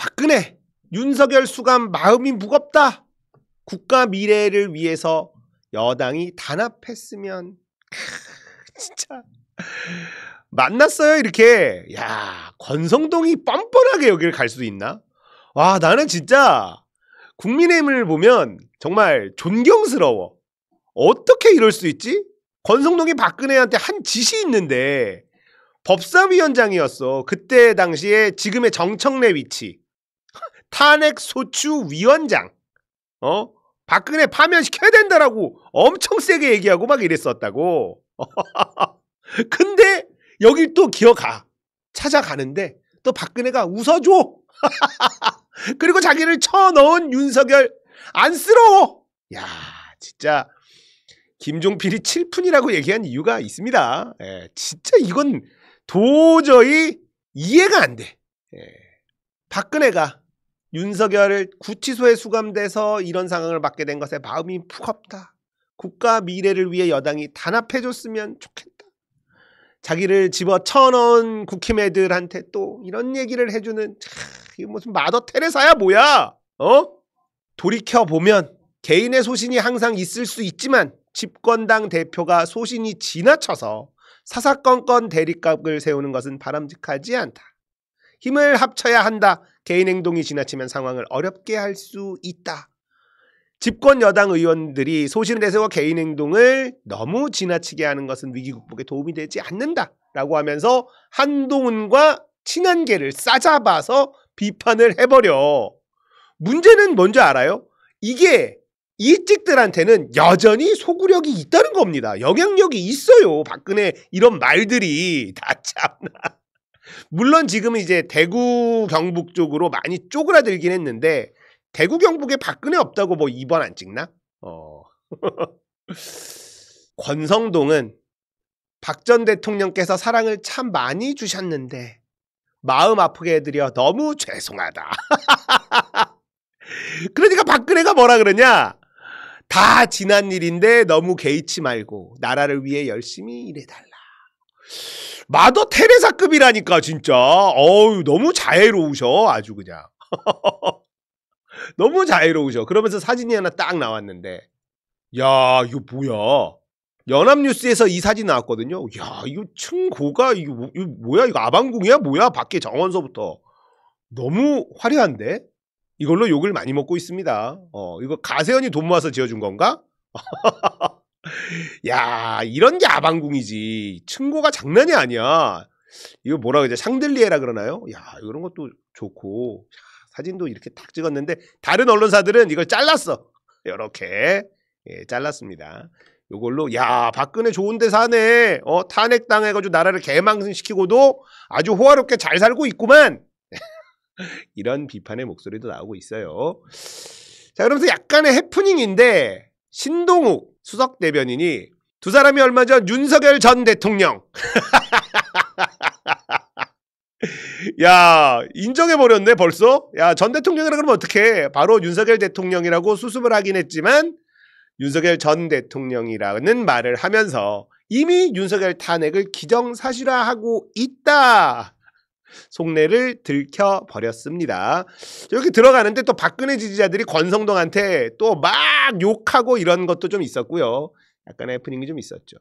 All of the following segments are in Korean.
박근혜, 윤석열 수감 마음이 무겁다. 국가 미래를 위해서 여당이 단합했으면 진짜 만났어요 이렇게. 야, 권성동이 뻔뻔하게 여기를 갈 수도 있나? 와, 나는 진짜 국민의힘을 보면 정말 존경스러워. 어떻게 이럴 수 있지? 권성동이 박근혜한테 한 짓이 있는데 법사위원장이었어. 그때 당시에 지금의 정청래 위치. 탄핵소추위원장. 박근혜 파면시켜야 된다라고 엄청 세게 얘기하고 막 이랬었다고. 근데 여길 또 기어가. 찾아가는데 또 박근혜가 웃어줘. 그리고 자기를 쳐넣은 윤석열 안쓰러워. 야, 진짜 김종필이 7푼이라고 얘기한 이유가 있습니다. 예, 진짜 이건 도저히 이해가 안 돼. 예. 박근혜가 윤석열을 구치소에 수감돼서 이런 상황을 맞게 된 것에 마음이 무겁다. 국가 미래를 위해 여당이 단합해줬으면 좋겠다. 자기를 집어쳐넣은 국힘애들한테 또 이런 얘기를 해주는, 이게 무슨 마더 테레사야 뭐야? 돌이켜보면 개인의 소신이 항상 있을 수 있지만 집권당 대표가 소신이 지나쳐서 사사건건 대립각을 세우는 것은 바람직하지 않다. 힘을 합쳐야 한다. 개인 행동이 지나치면 상황을 어렵게 할 수 있다. 집권 여당 의원들이 소신을 내세워 개인 행동을 너무 지나치게 하는 것은 위기 극복에 도움이 되지 않는다라고 하면서 한동훈과 친한계를 싸잡아서 비판을 해버려. 문제는 뭔지 알아요? 이게 이 찍들한테는 여전히 소구력이 있다는 겁니다. 영향력이 있어요. 박근혜 이런 말들이 다 참나. 물론 지금은 이제 대구 경북 쪽으로 많이 쪼그라들긴 했는데 대구 경북에 박근혜 없다고 뭐 2번 안 찍나? 권성동은 박 전 대통령께서 사랑을 참 많이 주셨는데 마음 아프게 해드려 너무 죄송하다. 그러니까 박근혜가 뭐라 그러냐? 다 지난 일인데 너무 개의치 말고 나라를 위해 열심히 일해달라. 마더 테레사급이라니까 진짜. 어우, 너무 자애로우셔. 아주 그냥. 너무 자애로우셔. 그러면서 사진이 하나 딱 나왔는데, 야, 이거 뭐야? 연합뉴스에서 이 사진 나왔거든요. 야, 이거 층고가 이거 뭐야? 이거 아방궁이야? 뭐야? 밖에 정원서부터 너무 화려한데? 이걸로 욕을 많이 먹고 있습니다. 이거 가세현이 돈 모아서 지어준 건가? 야, 이런 게 아방궁이지. 층고가 장난이 아니야. 이거 뭐라 그러지? 샹들리에라 그러나요? 야, 이런 것도 좋고. 사진도 이렇게 딱 찍었는데 다른 언론사들은 이걸 잘랐어. 이렇게 잘랐습니다. 이걸로 야, 박근혜 좋은 데 사네. 탄핵당해가지고 나라를 개망신시키고도 아주 호화롭게 잘 살고 있구만. 이런 비판의 목소리도 나오고 있어요. 자, 그러면서 약간의 해프닝인데 신동욱 수석 대변인이 두 사람이 얼마 전 윤석열 전 대통령 야, 인정해버렸네 벌써. 야, 전 대통령이라 그러면 어떡해. 바로 윤석열 대통령이라고 수습을 하긴 했지만 윤석열 전 대통령이라는 말을 하면서 이미 윤석열 탄핵을 기정사실화하고 있다. 속내를 들켜버렸습니다. 이렇게 들어가는데 또 박근혜 지지자들이 권성동한테 또 막 욕하고 이런 것도 좀 있었고요. 약간의 해프닝이 좀 있었죠.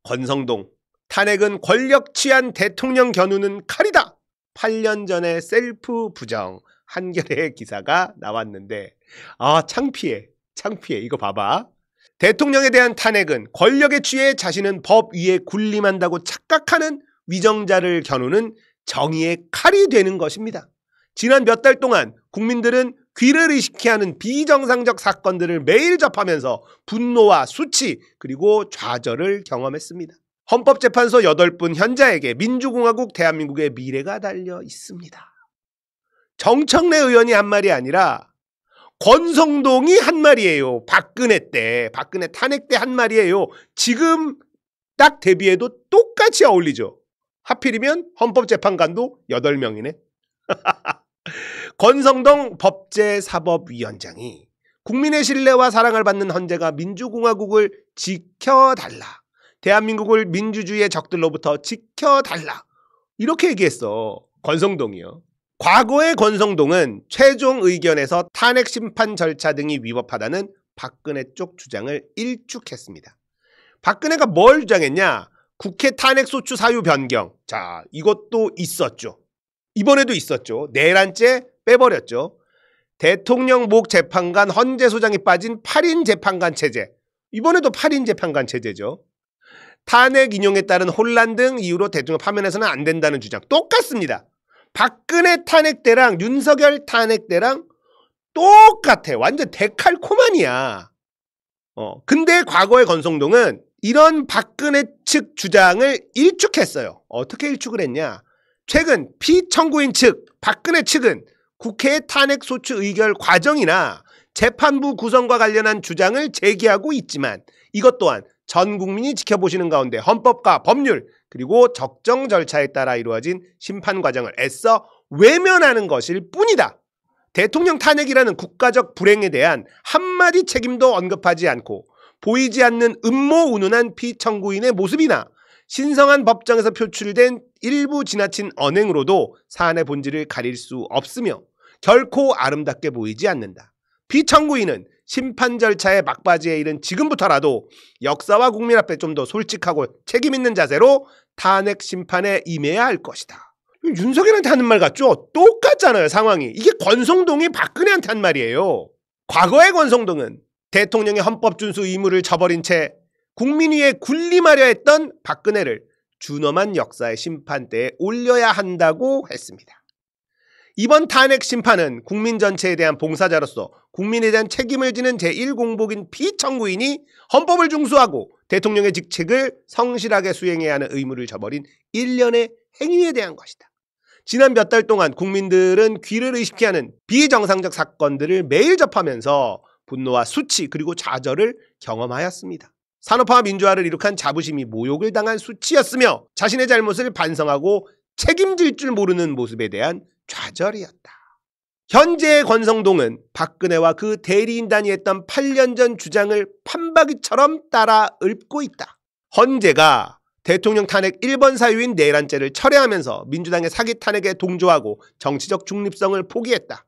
권성동, 탄핵은 권력 취한 대통령 겨누는 칼이다. 8년 전에 셀프 부정 한겨레 기사가 나왔는데 창피해. 이거 봐봐. 대통령에 대한 탄핵은 권력에 취해 자신은 법 위에 군림한다고 착각하는 위정자를 겨누는 정의의 칼이 되는 것입니다. 지난 몇 달 동안 국민들은 귀를 의식케 하는 비정상적 사건들을 매일 접하면서 분노와 수치 그리고 좌절을 경험했습니다. 헌법재판소 8분 현자에게 민주공화국 대한민국의 미래가 달려 있습니다. 정청래 의원이 한 말이 아니라 권성동이 한 말이에요. 박근혜 탄핵 때 한 말이에요. 지금 딱 대비해도 똑같이 어울리죠. 하필이면 헌법재판관도 8명이네. 권성동 법제사법위원장이 국민의 신뢰와 사랑을 받는 헌재가 민주공화국을 지켜달라. 대한민국을 민주주의의 적들로부터 지켜달라. 이렇게 얘기했어. 권성동이요. 과거의 권성동은 최종 의견에서 탄핵 심판 절차 등이 위법하다는 박근혜 쪽 주장을 일축했습니다. 박근혜가 뭘 주장했냐? 국회 탄핵소추 사유 변경. 자, 이것도 있었죠. 이번에도 있었죠. 내란죄 빼버렸죠. 대통령 목 재판관 헌재 소장이 빠진 8인 재판관 체제. 이번에도 8인 재판관 체제죠. 탄핵 인용에 따른 혼란 등 이유로 대통령 파면해서는 안 된다는 주장 똑같습니다. 박근혜 탄핵 때랑 윤석열 탄핵 때랑 똑같아. 완전 데칼코마니야. 근데 과거의 권성동은 이런 박근혜 측 주장을 일축했어요. 어떻게 일축을 했냐? 최근 피청구인 측, 박근혜 측은 국회의 탄핵소추 의결 과정이나 재판부 구성과 관련한 주장을 제기하고 있지만 이것 또한 전 국민이 지켜보시는 가운데 헌법과 법률 그리고 적정 절차에 따라 이루어진 심판 과정을 애써 외면하는 것일 뿐이다. 대통령 탄핵이라는 국가적 불행에 대한 한마디 책임도 언급하지 않고 보이지 않는 음모운운한 피청구인의 모습이나 신성한 법정에서 표출된 일부 지나친 언행으로도 사안의 본질을 가릴 수 없으며 결코 아름답게 보이지 않는다. 피청구인은 심판 절차의 막바지에 이른 지금부터라도 역사와 국민 앞에 좀 더 솔직하고 책임있는 자세로 탄핵 심판에 임해야 할 것이다. 윤석열한테 하는 말 같죠? 똑같잖아요, 상황이. 이게 권성동이 박근혜한테 한 말이에요. 과거의 권성동은 대통령의 헌법 준수 의무를 저버린 채 국민 위에 군림하려 했던 박근혜를 준엄한 역사의 심판대에 올려야 한다고 했습니다. 이번 탄핵 심판은 국민 전체에 대한 봉사자로서 국민에 대한 책임을 지는 제1공복인 피청구인이 헌법을 중수하고 대통령의 직책을 성실하게 수행해야 하는 의무를 저버린 일련의 행위에 대한 것이다. 지난 몇 달 동안 국민들은 귀를 의식케 하는 비정상적 사건들을 매일 접하면서 분노와 수치 그리고 좌절을 경험하였습니다. 산업화와 민주화를 이룩한 자부심이 모욕을 당한 수치였으며 자신의 잘못을 반성하고 책임질 줄 모르는 모습에 대한 좌절이었다. 현재의 권성동은 박근혜와 그 대리인단이 했던 8년 전 주장을 판박이처럼 따라 읊고 있다. 헌재가 대통령 탄핵 1번 사유인 내란죄를 철회하면서 민주당의 사기 탄핵에 동조하고 정치적 중립성을 포기했다.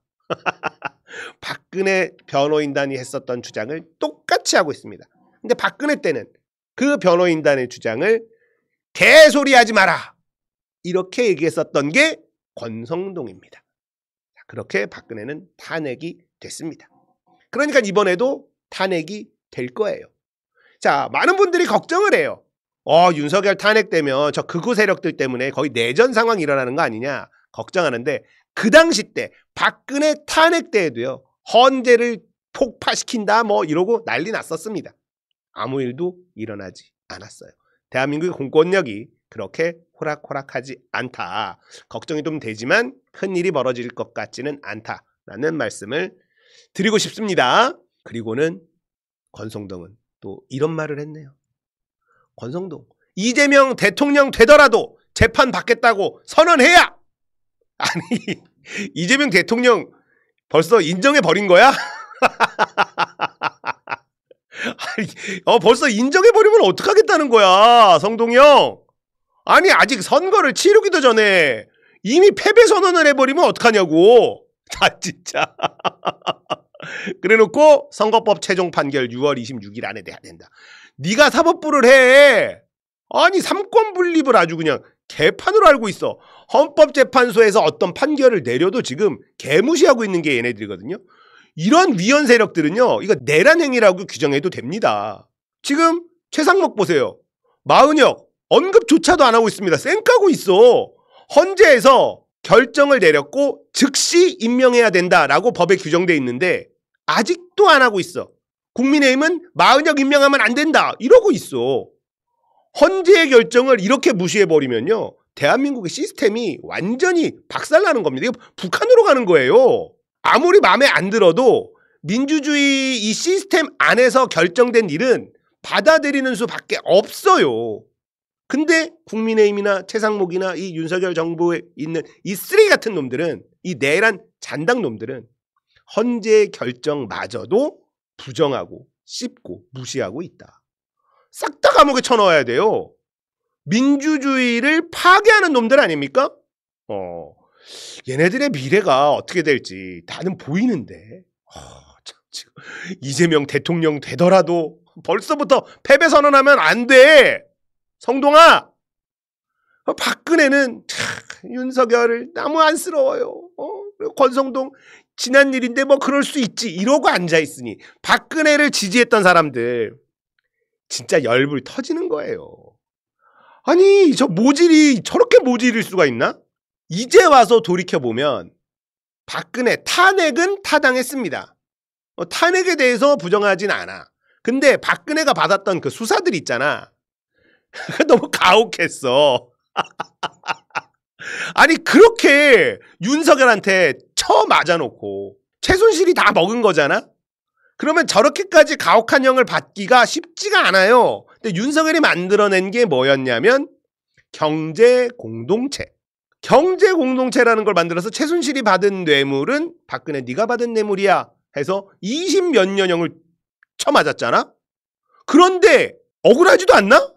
박근혜 변호인단이 했었던 주장을 똑같이 하고 있습니다. 근데 박근혜 때는 그 변호인단의 주장을 개소리하지 마라 이렇게 얘기했었던 게 권성동입니다. 그렇게 박근혜는 탄핵이 됐습니다. 그러니까 이번에도 탄핵이 될 거예요. 자, 많은 분들이 걱정을 해요. 윤석열 탄핵되면 저 극우 세력들 때문에 거의 내전 상황이 일어나는 거 아니냐 걱정하는데 그 당시 때 박근혜 탄핵 때에도요. 헌재를 폭파시킨다 뭐 이러고 난리 났었습니다. 아무 일도 일어나지 않았어요. 대한민국의 공권력이 그렇게 호락호락하지 않다. 걱정이 좀 되지만 큰일이 벌어질 것 같지는 않다라는 말씀을 드리고 싶습니다. 그리고는 권성동은 또 이런 말을 했네요. 권성동, 이재명 대통령 되더라도 재판 받겠다고 선언해야! 아니, 이재명 대통령 벌써 인정해버린 거야? 아니, 벌써 인정해버리면 어떡하겠다는 거야, 성동이 형. 아니, 아직 선거를 치르기도 전에 이미 패배 선언을 해버리면 어떡하냐고. 진짜. 그래놓고 선거법 최종 판결 6월 26일 안에 돼야 된다. 네가 사법부를 해. 아니, 삼권 분립을 아주 그냥 개판으로 알고 있어. 헌법재판소에서 어떤 판결을 내려도 지금 개무시하고 있는 게 얘네들이거든요. 이런 위헌 세력들은요, 이거 내란 행위라고 규정해도 됩니다. 지금 최상목 보세요. 마은혁 언급조차도 안 하고 있습니다. 쌩까고 있어. 헌재에서 결정을 내렸고 즉시 임명해야 된다라고 법에 규정돼 있는데 아직도 안 하고 있어. 국민의힘은 마은혁 임명하면 안 된다 이러고 있어. 헌재의 결정을 이렇게 무시해버리면요, 대한민국의 시스템이 완전히 박살나는 겁니다. 이거 북한으로 가는 거예요. 아무리 마음에 안 들어도 민주주의 이 시스템 안에서 결정된 일은 받아들이는 수밖에 없어요. 근데 국민의힘이나 최상목이나 이 윤석열 정부에 있는 이 쓰레기 같은 놈들은, 이 내란 잔당 놈들은 헌재의 결정마저도 부정하고 씹고 무시하고 있다. 싹 다 감옥에 쳐넣어야 돼요. 민주주의를 파괴하는 놈들 아닙니까? 얘네들의 미래가 어떻게 될지 나는 보이는데 참, 지금 이재명 대통령 되더라도 벌써부터 패배 선언하면 안 돼. 성동아, 박근혜는 윤석열을 너무 안쓰러워요. 그리고 권성동 지난 일인데 뭐 그럴 수 있지 이러고 앉아있으니 박근혜를 지지했던 사람들 진짜 열불 터지는 거예요. 아니 저 모질이 저렇게 모질일 수가 있나? 이제 와서 돌이켜보면 박근혜 탄핵은 타당했습니다. 탄핵에 대해서 부정하진 않아. 근데 박근혜가 받았던 그 수사들 있잖아. 너무 가혹했어. 아니 그렇게 윤석열한테 쳐맞아놓고 최순실이 다 먹은 거잖아. 그러면 저렇게까지 가혹한 형을 받기가 쉽지가 않아요. 근데 윤석열이 만들어낸 게 뭐였냐면 경제공동체. 경제공동체라는 걸 만들어서 최순실이 받은 뇌물은 박근혜 네가 받은 뇌물이야 해서 20몇 년형을 쳐맞았잖아. 그런데 억울하지도 않나?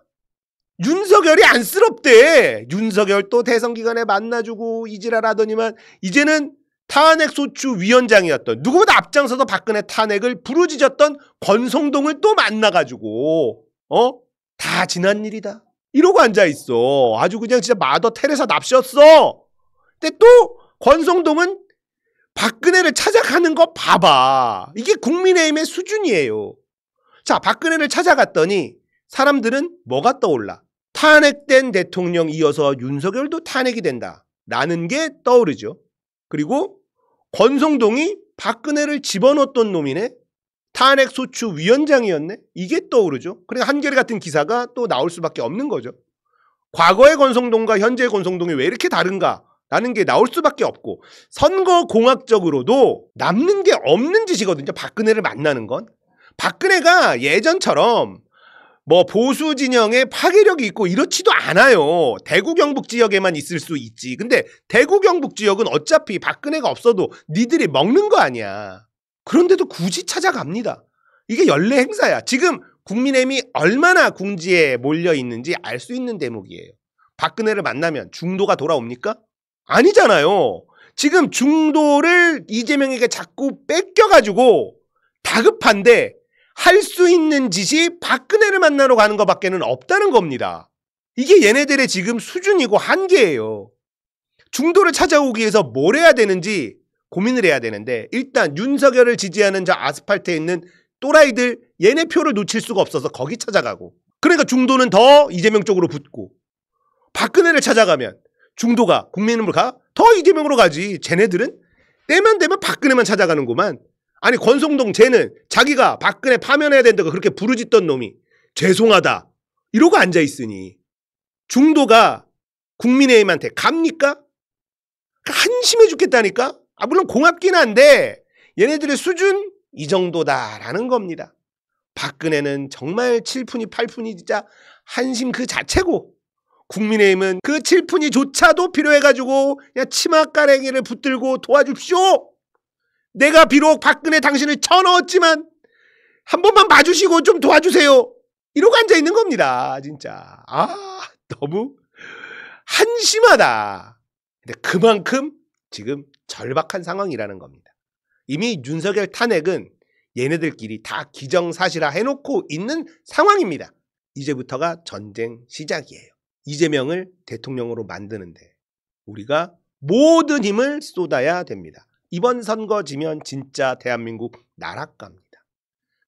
윤석열이 안쓰럽대. 윤석열 또 대선기간에 만나주고 이지랄 하더니만 이제는 탄핵소추위원장이었던 누구보다 앞장서서 박근혜 탄핵을 부르짖었던 권성동을 또 만나가지고 다 지난 일이다 이러고 앉아있어. 아주 그냥 진짜 마더 테레사 납셨어. 근데 또 권성동은 박근혜를 찾아가는 거 봐봐. 이게 국민의힘의 수준이에요. 자, 박근혜를 찾아갔더니 사람들은 뭐가 떠올라? 탄핵된 대통령 이어서 윤석열도 탄핵이 된다 라는 게 떠오르죠. 그리고 권성동이 박근혜를 집어넣었던 놈이네. 탄핵소추위원장이었네. 이게 떠오르죠. 그러니까 한겨레 같은 기사가 또 나올 수밖에 없는 거죠. 과거의 권성동과 현재의 권성동이 왜 이렇게 다른가 라는 게 나올 수밖에 없고 선거공학적으로도 남는 게 없는 짓이거든요. 박근혜를 만나는 건. 박근혜가 예전처럼 뭐 보수 진영에 파괴력이 있고 이렇지도 않아요. 대구 경북 지역에만 있을 수 있지. 근데 대구 경북 지역은 어차피 박근혜가 없어도 니들이 먹는 거 아니야. 그런데도 굳이 찾아갑니다. 이게 연례 행사야. 지금 국민의힘이 얼마나 궁지에 몰려 있는지 알 수 있는 대목이에요. 박근혜를 만나면 중도가 돌아옵니까? 아니잖아요. 지금 중도를 이재명에게 자꾸 뺏겨가지고 다급한데 할 수 있는 짓이 박근혜를 만나러 가는 것밖에는 없다는 겁니다. 이게 얘네들의 지금 수준이고 한계예요. 중도를 찾아오기 위해서 뭘 해야 되는지 고민을 해야 되는데 일단 윤석열을 지지하는 저 아스팔트에 있는 또라이들 얘네 표를 놓칠 수가 없어서 거기 찾아가고 그러니까 중도는 더 이재명 쪽으로 붙고 박근혜를 찾아가면 중도가 국민의힘으로 가? 더 이재명으로 가지. 쟤네들은 때면 되면 박근혜만 찾아가는구만. 아니 권성동 쟤는 자기가 박근혜 파면해야 된다고 그렇게 부르짖던 놈이 죄송하다 이러고 앉아있으니 중도가 국민의힘한테 갑니까? 한심해 죽겠다니까? 물론 고맙긴 한데 얘네들의 수준 이 정도다라는 겁니다. 박근혜는 정말 7푼이 8푼이 진짜 한심 그 자체고 국민의힘은 그 7푼이조차도 필요해가지고 그냥 치맛가랭이를 붙들고 도와줍시오. 내가 비록 박근혜 당신을 쳐넣었지만 한 번만 봐주시고 좀 도와주세요. 이러고 앉아있는 겁니다. 진짜. 너무 한심하다. 근데 그만큼 지금 절박한 상황이라는 겁니다. 이미 윤석열 탄핵은 얘네들끼리 다 기정사실화 해놓고 있는 상황입니다. 이제부터가 전쟁 시작이에요. 이재명을 대통령으로 만드는데 우리가 모든 힘을 쏟아야 됩니다. 이번 선거 지면 진짜 대한민국 나락갑니다.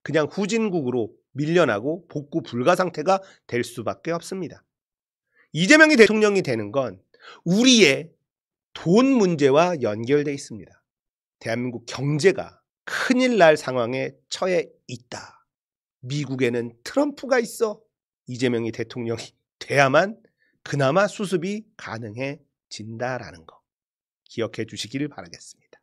그냥 후진국으로 밀려나고 복구 불가 상태가 될 수밖에 없습니다. 이재명이 대통령이 되는 건 우리의 돈 문제와 연결돼 있습니다. 대한민국 경제가 큰일 날 상황에 처해 있다. 미국에는 트럼프가 있어. 이재명이 대통령이 돼야만 그나마 수습이 가능해진다라는 거 기억해 주시길 바라겠습니다.